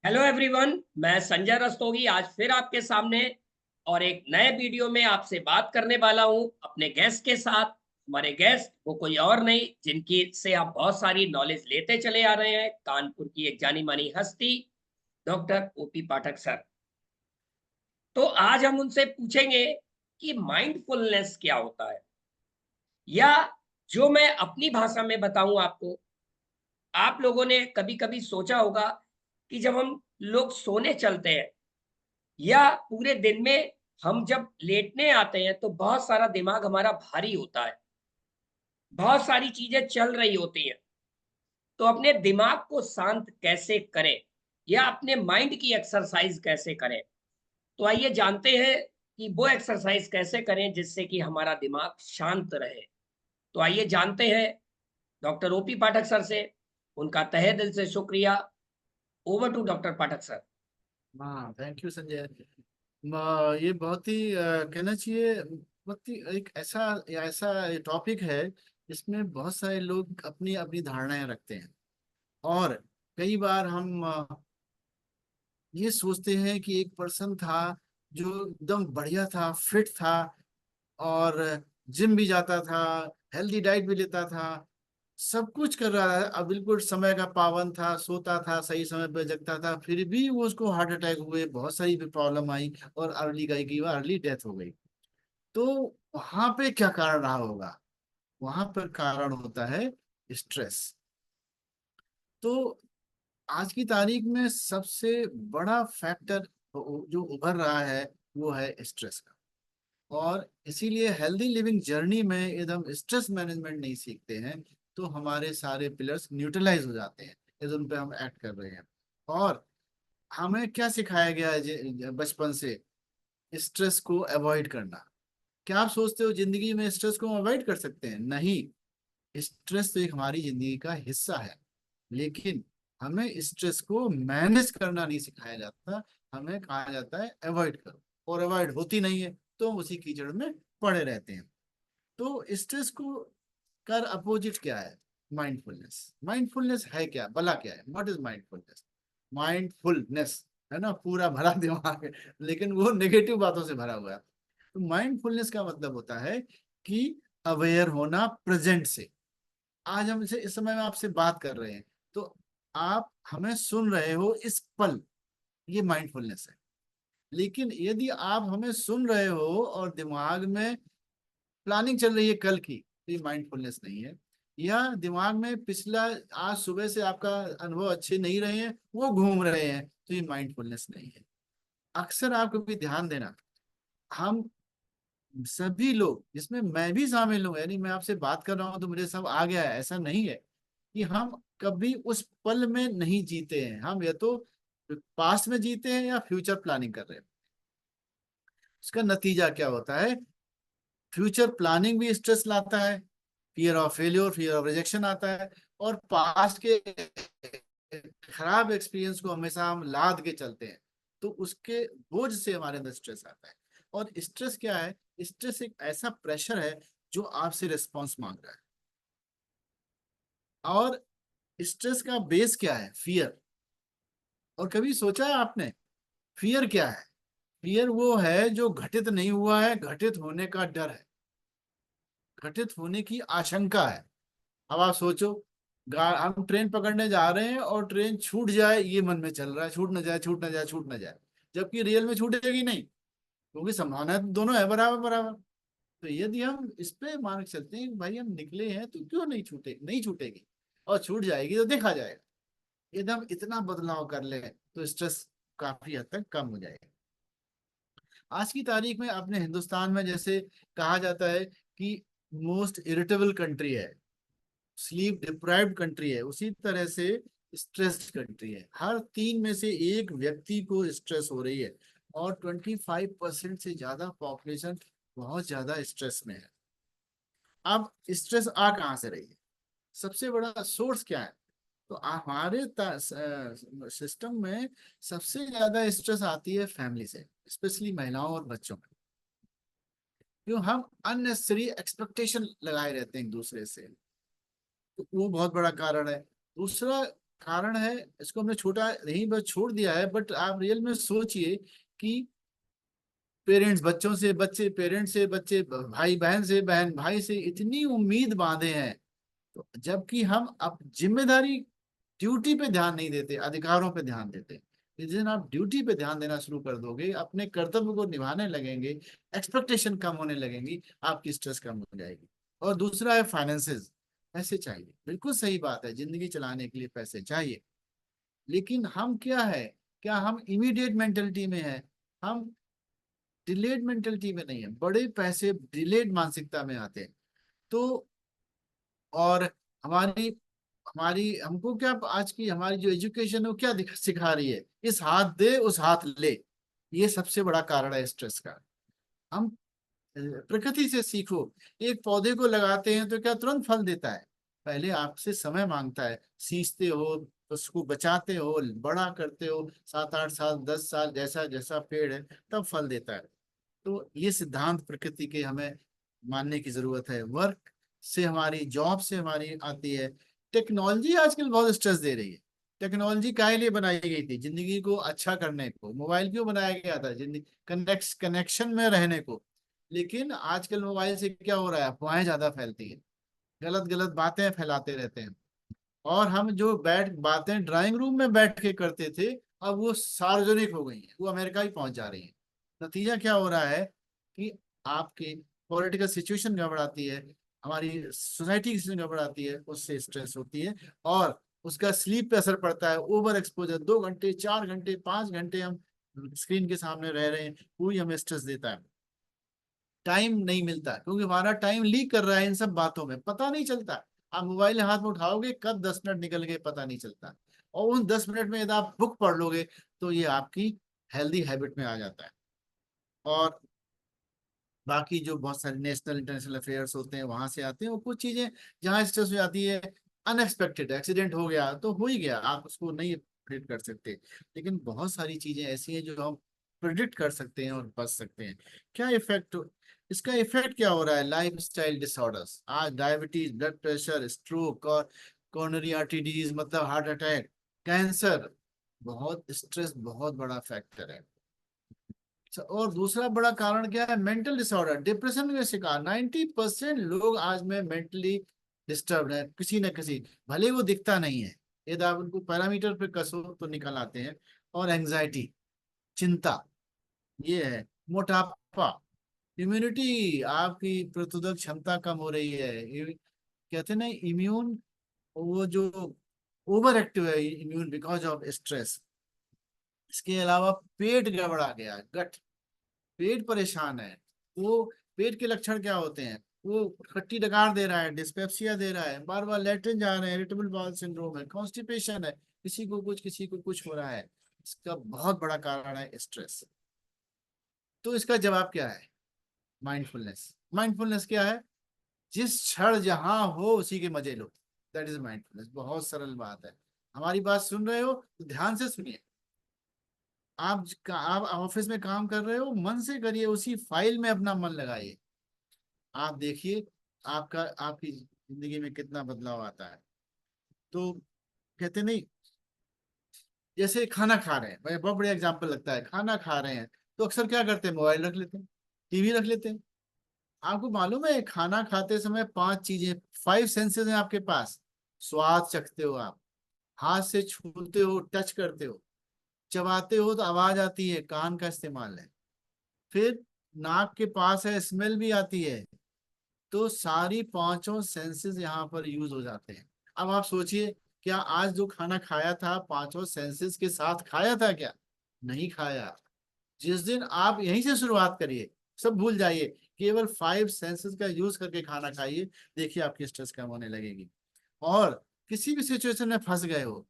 Hello everyone, मैं संजय रस्तोगी आज फिर आपके सामने और एक नए वीडियो में आपसे बात करने वाला हूं अपने गेस्ट के साथ। हमारे गेस्ट वो कोई और नहीं, जिनकी से आप बहुत सारी नॉलेज लेते चले आ रहे हैं, कानपुर की एक जानी मानी हस्ती डॉक्टर ओपी पाठक सर। तो आज हम उनसे पूछेंगे कि माइंडफुलनेस क्या होता है, या जो मैं अपनी भाषा में बताऊं आपको। आप लोगों ने कभी कभी सोचा होगा कि जब हम लोग सोने चलते हैं या पूरे दिन में हम जब लेटने आते हैं तो बहुत सारा दिमाग हमारा भारी होता है, बहुत सारी चीजें चल रही होती हैं। तो अपने दिमाग को शांत कैसे करें या अपने माइंड की एक्सरसाइज कैसे करें, तो आइए जानते हैं कि वो एक्सरसाइज कैसे करें जिससे कि हमारा दिमाग शांत रहे। तो आइए जानते हैं डॉक्टर ओपी पाठक सर से। उनका तहे दिल से शुक्रिया। Over to doctor Pathak sir. हाँ, थैंक यू संजय। ये बहुत ही कहना चाहिए, बहुत ही एक ऐसा ऐसा टॉपिक है जिसमें बहुत सारे लोग अपनी अपनी धारणाएं रखते हैं। और कई बार हम ये सोचते हैं कि एक पर्सन था जो एकदम बढ़िया था, फिट था, और जिम भी जाता था, हेल्दी डाइट भी लेता था, सब कुछ कर रहा था, अब बिल्कुल समय का पाबंद था, सोता था, सही समय पर जगता था, फिर भी वो उसको हार्ट अटैक हुए, बहुत सारी प्रॉब्लम आई और अर्ली गई की अर्ली डेथ हो गई। तो वहां पे क्या कारण रहा होगा? वहां पर कारण होता है स्ट्रेस। तो आज की तारीख में सबसे बड़ा फैक्टर जो उभर रहा है वो है स्ट्रेस का। और इसीलिए हेल्दी लिविंग जर्नी में यदि हम स्ट्रेस मैनेजमेंट नहीं सीखते हैं तो हमारे सारे पिलर्स न्यूट्रलाइज हो जाते हैं यदि उन पे हम एक्ट कर रहे हैं। और हमें क्या सिखाया गया है बचपन से? स्ट्रेस को अवॉइड करना। क्या आप सोचते हो जिंदगी में स्ट्रेस को हम अवॉइड कर सकते हैं? नहीं। स्ट्रेस तो एक हमारी जिंदगी का हिस्सा है, लेकिन हमें स्ट्रेस को मैनेज करना नहीं सिखाया जाता। हमें कहा जाता है अवॉइड करो, और अवॉइड होती नहीं है तो हम उसी कीचड़ में पड़े रहते हैं। तो स्ट्रेस को कर अपोजिट क्या है? माइंडफुलनेस। माइंडफुलनेस है क्या, भला क्या है? What is mindfulness? माइंडफुलनेस है ना, पूरा भरा दिमाग है, लेकिन वो नेगेटिव बातों से भरा हुआ है। तो माइंडफुलनेस का मतलब होता है कि अवेयर होना प्रेजेंट से। आज हम इस समय में आपसे बात कर रहे हैं, तो आप हमें सुन रहे हो इस पल, ये माइंडफुलनेस है। लेकिन यदि आप हमें सुन रहे हो और दिमाग में प्लानिंग चल रही है कल की, तो ये माइंडफुलनेस नहीं है। या दिमाग में पिछला, आज सुबह से आपका अनुभव अच्छे नहीं रहे हैं, वो घूम रहे हैं, तो ये माइंडफुलनेस नहीं है। अक्सर आप कभी ध्यान देना, हम सभी लोग, जिसमें मैं भी शामिल हूँ, यानी मैं आपसे बात कर रहा हूँ तो मुझे सब आ गया है, ऐसा नहीं है कि हम कभी उस पल में नहीं जीते हैं। हम या तो पास्ट में जीते हैं या फ्यूचर प्लानिंग कर रहे हैं। उसका नतीजा क्या होता है? फ्यूचर प्लानिंग भी स्ट्रेस लाता है, fear of failure, fear of rejection आता है, और पास्ट के खराब एक्सपीरियंस को हमेशा हम लाद के चलते हैं, तो उसके बोझ से हमारे अंदर स्ट्रेस आता है। और स्ट्रेस क्या है? स्ट्रेस एक ऐसा प्रेशर है जो आपसे रिस्पॉन्स मांग रहा है। और स्ट्रेस का बेस क्या है? फियर। और कभी सोचा है आपने फियर क्या है? फियर वो है जो घटित नहीं हुआ है, घटित होने का डर है, घटित होने की आशंका है। अब आप सोचो, हम ट्रेन पकड़ने जा रहे हैं और ट्रेन छूट जाए, ये मन में चल रहा है, छूट ना जाए, छूट ना जाए, छूट ना जाए, जबकि रियल में छूटेगी नहीं, क्योंकि संभावना तो दोनों है बराबर बराबर। तो यदि हम इस पे मान के चलते हैं कि भाई हम निकले हैं तो क्यों नहीं छूटे, नहीं छूटेगी, और छूट जाएगी तो देखा जाएगा, यदि हम इतना बदलाव कर ले तो स्ट्रेस काफी हद तक कम हो जाएगा। आज की तारीख में अपने हिंदुस्तान में जैसे कहा जाता है कि मोस्ट इरिटेबल कंट्री है, स्लीप डिप्राइव्ड कंट्री है, उसी तरह से स्ट्रेस्ड कंट्री है। हर तीन में से एक व्यक्ति को स्ट्रेस हो रही है, और 25% से ज्यादा पॉपुलेशन बहुत ज्यादा स्ट्रेस में है। अब स्ट्रेस आ कहाँ से रही है? सबसे बड़ा सोर्स क्या है? तो हमारे सिस्टम में सबसे ज्यादा स्ट्रेस आती है फैमिली से, स्पेशली महिलाओं और बच्चों में। क्यों? हम अननेसेसरी एक्सपेक्टेशन लगाए रहते हैं एक दूसरे से, तो वो बहुत बड़ा कारण है। दूसरा, कारण है, इसको हमने छोटा यहीं बस छोड़ दिया है, बट आप रियल में सोचिए कि पेरेंट्स बच्चों से, बच्चे पेरेंट्स से, बच्चे भाई बहन से, बहन भाई से इतनी उम्मीद बांधे हैं। तो जबकि हम अब जिम्मेदारी, ड्यूटी पे ध्यान नहीं देते, अधिकारों पे ध्यान देते। जिस दिन आप ड्यूटी पे ध्यान देना शुरू कर दोगे, अपने कर्तव्य को निभाने लगेंगे, एक्सपेक्टेशन कम होने लगेंगी, आपकी स्ट्रेस कम हो जाएगी। और दूसरा है फाइनेंसेस। पैसे चाहिए, बिल्कुल सही बात है, जिंदगी चलाने के लिए पैसे चाहिए। लेकिन हम क्या है, क्या हम इमीडिएट मेंटेलिटी में है? हम डिलेड मेंटेलिटी में नहीं है। बड़े पैसे डिलेड मानसिकता में आते हैं। तो और हमारी हमारी हमको क्या, आज की हमारी जो एजुकेशन है वो क्या सिखा रही है, इस हाथ दे उस हाथ ले। ये सबसे बड़ा कारण है स्ट्रेस का। हम प्रकृति से सीखो। एक पौधे को लगाते हैं तो क्या तुरंत फल देता है? पहले आपसे समय मांगता है, सींचते हो, उसको बचाते हो, बड़ा करते हो, 7 8 साल 10 साल, जैसा जैसा पेड़ है तब फल देता है। तो ये सिद्धांत प्रकृति के हमें मानने की जरूरत है। वर्क से हमारी, जॉब से हमारी आती है। टेक्नोलॉजी आजकल बहुत स्ट्रेस दे रही है। टेक्नोलॉजी काहे लिए बनाई गई थी? जिंदगी को अच्छा करने को। मोबाइल क्यों बनाया गया था? जिंदगी कनेक्शन में रहने को। लेकिन आजकल मोबाइल से क्या हो रहा है, अफवाहें ज्यादा फैलती है, गलत गलत बातें फैलाते रहते हैं। और हम जो बैठ बातें ड्राइंग रूम में बैठ के करते थे, अब वो सार्वजनिक हो गई है, वो अमेरिका ही पहुंच जा रही है। नतीजा क्या हो रहा है कि आपकी पॉलिटिकल सिचुएशन गड़बड़ाती है, हमारी सोसाइटी की सिचुएशन गड़बड़ाती है, उससे स्ट्रेस होती है। और उसका स्लीप पे असर पड़ता है। ओवर एक्सपोजर, 2 घंटे 4 घंटे 5 घंटे हम स्क्रीन के सामने रह रहे हैं, वही हमें स्ट्रेस देता है। टाइम नहीं मिलता क्योंकि हमारा टाइम लीक कर रहा है इन सब बातों में, पता नहीं चलता। आप मोबाइल हाथ में उठाओगे, कब 10 मिनट निकल गए पता नहीं चलता। और उन 10 मिनट में यदि आप बुक पढ़ लोगे तो ये आपकी हेल्दी हैबिट में आ जाता है। और बाकी जो बहुत सारे नेशनल इंटरनेशनल अफेयर्स होते हैं वहां से आते हैं, और कुछ चीजें जहाँ स्ट्रेस हो जाती है, अनएक्सपेक्टेड एक्सीडेंट हो गया तो हो ही गया, आप उसको नहीं प्रिडिक्ट कर सकते। लेकिन बहुत सारी चीजें ऐसी हैं जो हम प्रिडिक्ट कर सकते हैं और बच सकते हैं। क्या इफेक्ट, इसका इफेक्ट क्या हो रहा है? लाइफ स्टाइल डिसऑर्डर्स, आज डायबिटीज, ब्लड प्रेशर, स्ट्रोक और कोरोनरी आर्टरीज मतलब हार्ट अटैक, कैंसर, बहुत स्ट्रेस बहुत बड़ा फैक्टर है। और दूसरा बड़ा कारण क्या है? मेंटल डिसऑर्डर, डिप्रेशन के शिकार। 90% लोग आज में मेंटली डिस्टर्ब है, किसी न किसी, भले वो दिखता नहीं है, यदि आप उनको पैरामीटर पे कसो तो निकल आते हैं। और एंजाइटी, चिंता, ये है। मोटापा, इम्यूनिटी, आपकी प्रतिरोधक क्षमता कम हो रही है। कहते हैं ना, इम्यून, वो जो ओवर एक्टिव है इम्यून बिकॉज ऑफ स्ट्रेस। इसके अलावा पेट गड़बड़ा गया, गट, पेट परेशान है। वो पेट के लक्षण क्या होते हैं? वो खट्टी डकार दे रहा है, डिस्पेप्सिया दे रहा है, बार बार लेटरिन जा रहे हैं, इरिटेबल बाउल सिंड्रोम है, कॉन्स्टिपेशन है, किसी को कुछ किसी को कुछ हो रहा है। इसका बहुत बड़ा कारण है स्ट्रेस। तो इसका जवाब क्या है? माइंडफुलनेस। माइंडफुलनेस क्या है? जिस क्षण जहां हो उसी के मजे लो, दैट इज माइंडफुलनेस। बहुत सरल बात है। हमारी बात सुन रहे हो तो ध्यान से सुनिए। आप ऑफिस में काम कर रहे हो, मन से करिए, उसी फाइल में अपना मन लगाइए। आप देखिए आपका, आपकी जिंदगी में कितना बदलाव आता है। तो कहते नहीं, जैसे खाना खा रहे हैं, भाई बहुत बढ़िया एग्जाम्पल लगता है, खाना खा रहे हैं तो अक्सर क्या करते हैं? मोबाइल रख लेते हैं, टीवी रख लेते हैं। आपको मालूम है खाना खाते समय 5 चीजें, 5 सेंसेस हैं आपके पास। स्वाद चखते हो आप, हाथ से छूते हो, टच करते हो, चबाते हो तो आवाज आती है, कान का इस्तेमाल है। फिर नाक के पास है, स्मेल भी आती है। तो सारी पांचों सेंसेस यहाँ पर यूज हो जाते हैं। अब आप सोचिए, क्या आज जो खाना खाया था पांचों सेंसेस के साथ खाया था क्या? नहीं खाया। जिस दिन आप यहीं से शुरुआत करिए, सब भूल जाइए, केवल 5 सेंसेस का यूज करके खाना खाइए, देखिए आपकी स्ट्रेस कम होने लगेगी। और किसी भी सिचुएशन में फंस गए हो,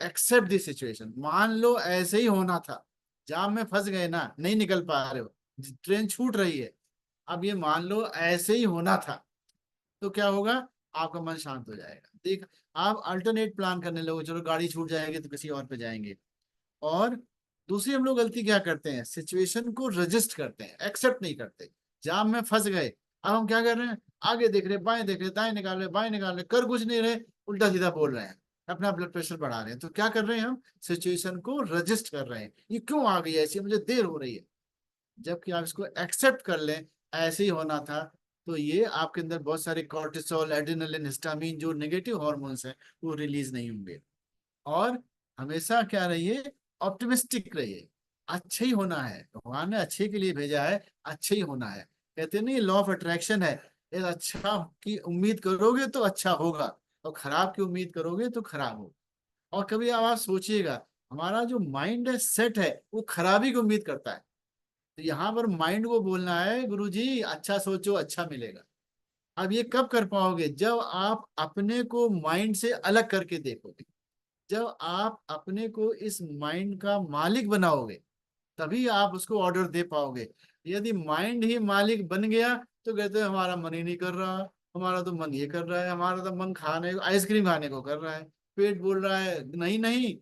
एक्सेप्ट द सिचुएशन, मान लो ऐसे ही होना था। जाम में फंस गए ना, नहीं निकल पा रहे हो, ट्रेन छूट रही है, अब ये मान लो ऐसे ही होना था, तो क्या होगा? आपका मन शांत हो जाएगा। देख, आप अल्टरनेट प्लान करने लगो, चलो गाड़ी छूट जाएगी तो किसी और पे जाएंगे। और दूसरी हम लोग गलती क्या करते हैं? सिचुएशन को रजिस्ट करते हैं, एक्सेप्ट नहीं करते। जाम में फंस गए, अब हम क्या कर रहे हैं? आगे देख रहे, बाएं देख रहे, दाएं निकाल रहे, बाएं निकाल रहे, कर कुछ नहीं रहे, उल्टा सीधा बोल रहे हैं। अपना ब्लड प्रेशर बढ़ा रहे हैं। तो क्या कर रहे हैं हम, सिचुएशन को रजिस्ट कर रहे हैं, ये क्यों आ गई ऐसी, मुझे देर हो रही है। जबकि आप इसको एक्सेप्ट कर लें, ऐसे ही होना था, तो ये आपके अंदर बहुत सारे कॉर्टिसोल, एड्रेनलिन, हिस्टामिन, जो नेगेटिव हार्मोन्स हैं, वो रिलीज नहीं होंगे। और हमेशा क्या रहिए, ऑप्टिमिस्टिक रहिए। अच्छा ही होना है, भगवान ने अच्छे के लिए भेजा है, अच्छे ही होना है। कहते नहीं, लॉ ऑफ अट्रैक्शन है, एक अच्छा की उम्मीद करोगे तो अच्छा होगा, और खराब की उम्मीद करोगे तो खराब होगा। और कभी आप सोचिएगा, हमारा जो माइंड है सेट है, वो खराबी की उम्मीद करता है। तो यहाँ पर माइंड को बोलना है, गुरुजी अच्छा सोचो अच्छा मिलेगा। अब ये कब कर पाओगे, जब आप अपने को माइंड से अलग करके देखोगे, जब आप अपने को इस माइंड का मालिक बनाओगे, तभी आप उसको ऑर्डर दे पाओगे। यदि माइंड ही मालिक बन गया, तो कहते हैं हमारा मन ही नहीं कर रहा, हमारा तो मन ये कर रहा है, हमारा तो मन खाने को, आइसक्रीम खाने को कर रहा है, पेट बोल रहा है नहीं नहीं,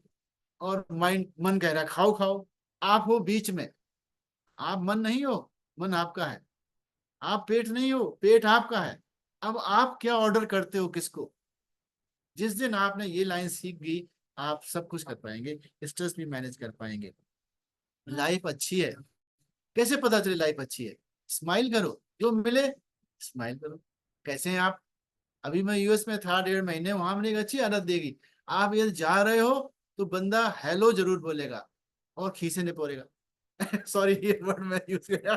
और माइंड, मन कह रहा है खाओ खाओ। आप हो बीच में, आप मन नहीं हो, मन आपका है। आप पेट नहीं हो, पेट आपका है। अब आप क्या ऑर्डर करते हो किसको। जिस दिन आपने ये लाइन सीख गई, आप सब कुछ कर पाएंगे, स्ट्रेस भी मैनेज कर पाएंगे। लाइफ अच्छी है, कैसे पता चले लाइफ अच्छी है, स्माइल करो, जो मिले स्माइल करो। कैसे हैं आप, अभी मैं यूएस में था 1.5 महीने, वहां मैंने एक अच्छी आदत देगी, आप यदि जा रहे हो तो बंदा हेलो जरूर बोलेगा और खीसे नहीं पोरेगा। सॉरी ये वर्ड मैं यूज किया,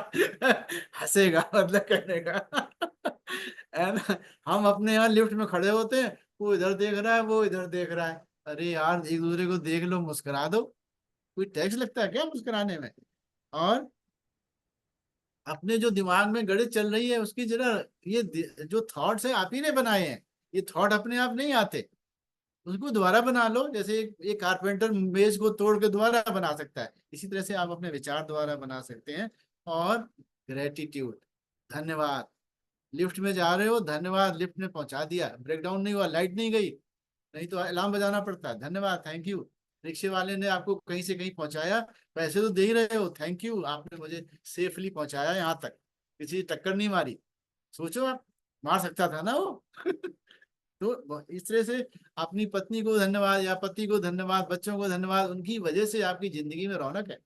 हंसेगा मतलब कहने का। है ना। हम अपने यहाँ लिफ्ट में खड़े होते हैं, वो इधर देख रहा है, वो इधर देख रहा है, अरे यार एक दूसरे को देख लो, मुस्कुरा दो, कोई टैक्स लगता है क्या मुस्कुराने में। और अपने जो दिमाग में गणित चल रही है उसकी जरा, ये जो थॉट्स है आप ही ने बनाए हैं, ये थॉट अपने आप नहीं आते, उसको दोबारा बना लो। जैसे एक कारपेंटर मेज को तोड़ के दोबारा बना सकता है, इसी तरह से आप अपने विचार दोबारा बना सकते हैं। और ग्रेटिट्यूड, धन्यवाद। लिफ्ट में जा रहे हो, धन्यवाद लिफ्ट ने पहुंचा दिया, ब्रेकडाउन नहीं हुआ, लाइट नहीं गई, नहीं तो अलार्म बजाना पड़ता है, धन्यवाद थैंक यू। रिक्शे वाले ने आपको कहीं से कहीं पहुंचाया, पैसे तो दे ही रहे हो, थैंक यू आपने मुझे सेफली पहुंचाया यहाँ तक, किसी की टक्कर नहीं मारी। सोचो आप, मार सकता था ना वो। तो इस तरह से अपनी पत्नी को धन्यवाद, या पति को धन्यवाद, बच्चों को धन्यवाद, उनकी वजह से आपकी जिंदगी में रौनक है।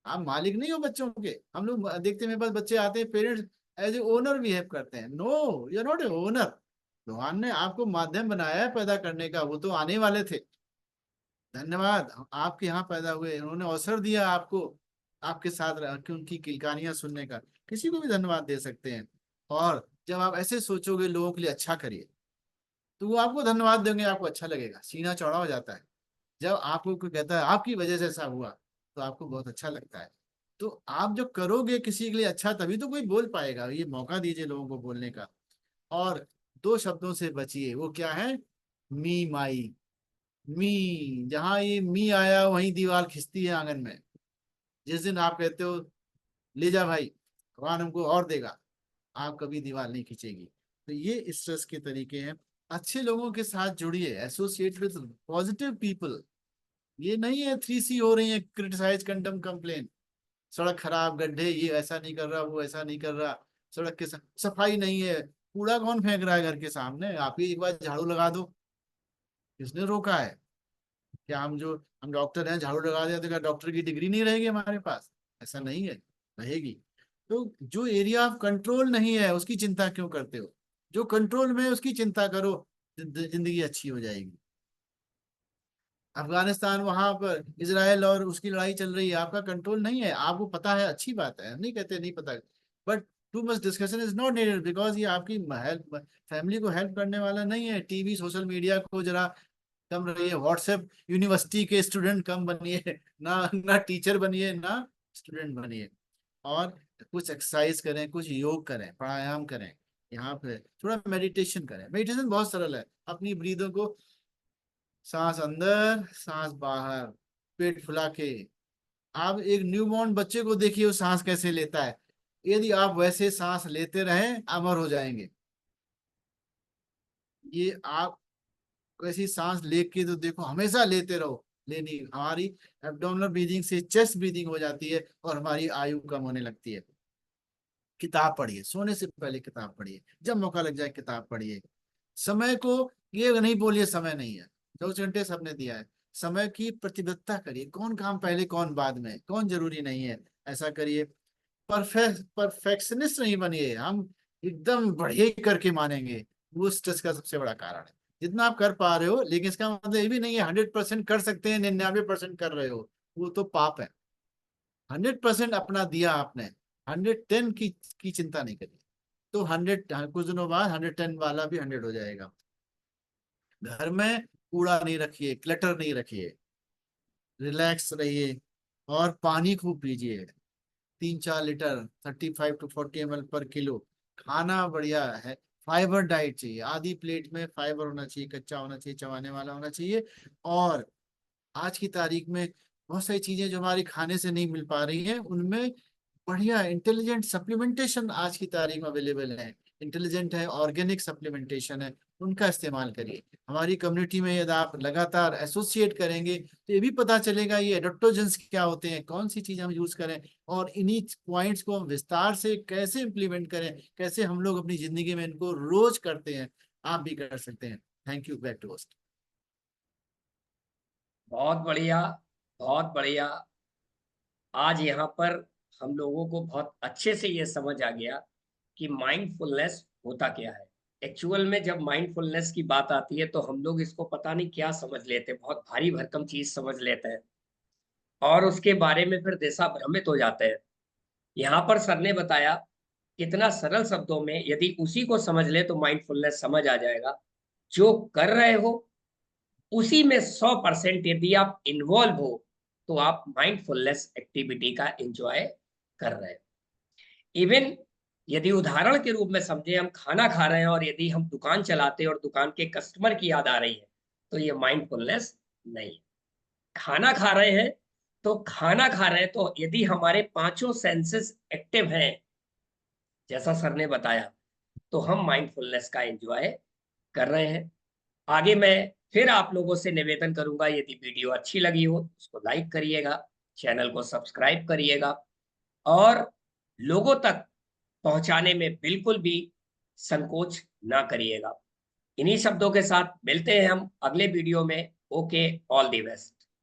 आप मालिक नहीं हो बच्चों के। हम लोग देखते हैं मेरे पास बच्चे आते हैं, parents as a owner behave करते हैं, no you are not a owner. भगवान ने आपको माध्यम बनाया है पैदा करने का, वो तो आने वाले थे। धन्यवाद, आपके यहाँ पैदा हुए, उन्होंने अवसर दिया आपको, आपके साथ रह के उनकी किलकानियां सुनने का। किसी को भी धन्यवाद दे सकते हैं। और जब आप ऐसे सोचोगे लोगों के लिए अच्छा करिए, तो वो आपको धन्यवाद देंगे, आपको अच्छा लगेगा, सीना चौड़ा हो जाता है। जब आपको कोई कहता है आपकी वजह से ऐसा हुआ, तो आपको बहुत अच्छा लगता है। तो आप जो करोगे किसी के लिए अच्छा, तभी तो कोई बोल पाएगा, ये मौका दीजिए लोगों को बोलने का। और दो शब्दों से बचिए, वो क्या है, मी माई। मी, जहां ये मी आया वहीं दीवार खिंचती है आंगन में। जिस दिन आप कहते हो ले जा भाई, भगवान हमको और देगा, आप कभी दीवार नहीं खींचेगी। तो ये स्ट्रेस के तरीके हैं। अच्छे लोगों के साथ जुड़िए, एसोसिएट विद पॉजिटिव पीपल। ये नहीं है 3C हो रही है, क्रिटिसाइज, कंडम, कंप्लेन। सड़क खराब, गड्ढे, ये ऐसा नहीं कर रहा, वो ऐसा नहीं कर रहा, सड़क के सफाई नहीं है, कूड़ा कौन फेंक रहा है घर के सामने, आप ही एक बार झाड़ू लगा दो। किसने रोका है, क्या हम डॉक्टर हैं, झाड़ू लगा दिया तो क्या डॉक्टर की डिग्री नहीं रहेगी हमारे पास, ऐसा नहीं है, रहेगी। तो जो एरिया ऑफ कंट्रोल नहीं है उसकी चिंता क्यों करते हो, जो कंट्रोल में है उसकी चिंता करो, जिंदगी अच्छी हो जाएगी। अफगानिस्तान, वहां पर इसराइल और उसकी लड़ाई चल रही है, आपका कंट्रोल नहीं है, आपको पता है, अच्छी बात है, हम नहीं कहते नहीं पता, but too much discussion is not needed, because ये आपकी हेल्प, फैमिली को हेल्प करने वाला नहीं है। टीवी सोशल मीडिया को जरा कम रहिए, व्हाट्सएप यूनिवर्सिटी के स्टूडेंट कम बनिए, ना टीचर बनिए ना स्टूडेंट बनिए। और कुछ एक्सरसाइज करें, कुछ योग करें, प्राणायाम करें, यहाँ पे थोड़ा मेडिटेशन करें। मेडिटेशन बहुत सरल है, अपनी ब्रीदों को, सांस अंदर सांस बाहर, पेट फुला के। आप एक न्यूबॉर्न बच्चे को देखिए, वो सांस कैसे लेता है, यदि आप वैसे सांस लेते रहें अमर हो जाएंगे। ये आप कैसी सांस लेके तो देखो, हमेशा लेते रहो, लेनी हमारी एब्डोमिनल ब्रीदिंग से चेस्ट ब्रीदिंग हो जाती है, और हमारी आयु कम होने लगती है। किताब पढ़िए, सोने से पहले किताब पढ़िए, जब मौका लग जाए किताब पढ़िए। समय को ये नहीं बोलिए समय नहीं है, 24 घंटे सबने दिया है। समय की प्रतिबद्धता करिए, कौन काम पहले कौन बाद में, कौन जरूरी नहीं है, ऐसा करिए। परफेक्शनिस्ट नहीं बनिए, हम एकदम बढ़िया ही करके मानेंगे, वो स्ट्रेस का सबसे बड़ा कारण है। जितना आप कर पा रहे हो, लेकिन इसका मतलब ये भी नहीं है 100% कर सकते हैं, 99% कर रहे हो, वो तो पाप है। 100% अपना दिया आपने, 110 की चिंता नहीं करिए, तो 100 कुछ दिनों बाद 110 वाला भी 100 हो जाएगा। घर में कूड़ा नहीं रखिए, क्लटर नहीं रखिए, रिलैक्स रहिए, और पानी खूब पीजिए, 3-4 लीटर, 35 to 40 ml पर किलो। खाना बढ़िया है, फाइबर डाइट चाहिए, आधी प्लेट में फाइबर होना चाहिए, कच्चा होना चाहिए, चबाने वाला होना चाहिए। और आज की तारीख में बहुत सारी चीजें जो हमारी खाने से नहीं मिल पा रही हैं, उनमें बढ़िया इंटेलिजेंट सप्लीमेंटेशन आज की तारीख में अवेलेबल है। इंटेलिजेंट है, ऑर्गेनिक सप्लीमेंटेशन है, उनका इस्तेमाल करिए। हमारी कम्युनिटी में यदि आप लगातार एसोसिएट करेंगे तो ये भी पता चलेगा ये एडेप्टोजेंस क्या होते हैं, कौन सी चीज हम यूज करें, और इन्हीं पॉइंट्स को हम विस्तार से कैसे इम्प्लीमेंट करें, कैसे हम लोग अपनी जिंदगी में इनको रोज करते हैं। आप भी कर सकते हैं। Thank you, back to host. बहुत बढ़िया, बहुत बढ़िया। आज यहाँ पर हम लोगों को बहुत अच्छे से ये समझ आ गया कि माइंडफुलनेस होता क्या है। एक्चुअल में जब माइंडफुलनेस की बात आती है तो हम लोग इसको पता नहीं क्या समझ लेते हैं, बहुत भारी भरकम चीज समझ लेते हैं और उसके बारे में फिर दिशा भ्रमित हो जाते हैं। यहाँ पर सर ने बताया कितना सरल शब्दों में, यदि उसी को समझ ले तो माइंडफुलनेस समझ आ जाएगा। जो कर रहे हो उसी में 100% यदि आप इन्वॉल्व हो तो आप माइंडफुलनेस एक्टिविटी का एंजॉय कर रहे हो। इवन यदि उदाहरण के रूप में समझे, हम खाना खा रहे हैं और यदि हम दुकान चलाते हैं और दुकान के कस्टमर की याद आ रही है तो ये माइंडफुलनेस नहीं है। खाना खा रहे हैं तो खाना खा रहे हैं तो यदि हमारे पांचों सेंसेस एक्टिव हैं जैसा सर ने बताया तो हम माइंडफुलनेस का एंजॉय कर रहे हैं। आगे मैं फिर आप लोगों से निवेदन करूंगा, यदि वीडियो अच्छी लगी हो उसको लाइक करिएगा, चैनल को सब्सक्राइब करिएगा और लोगों तक पहुंचाने में बिल्कुल भी संकोच ना करिएगा। इन्हीं शब्दों के साथ मिलते हैं हम अगले वीडियो में। Okay, all the best.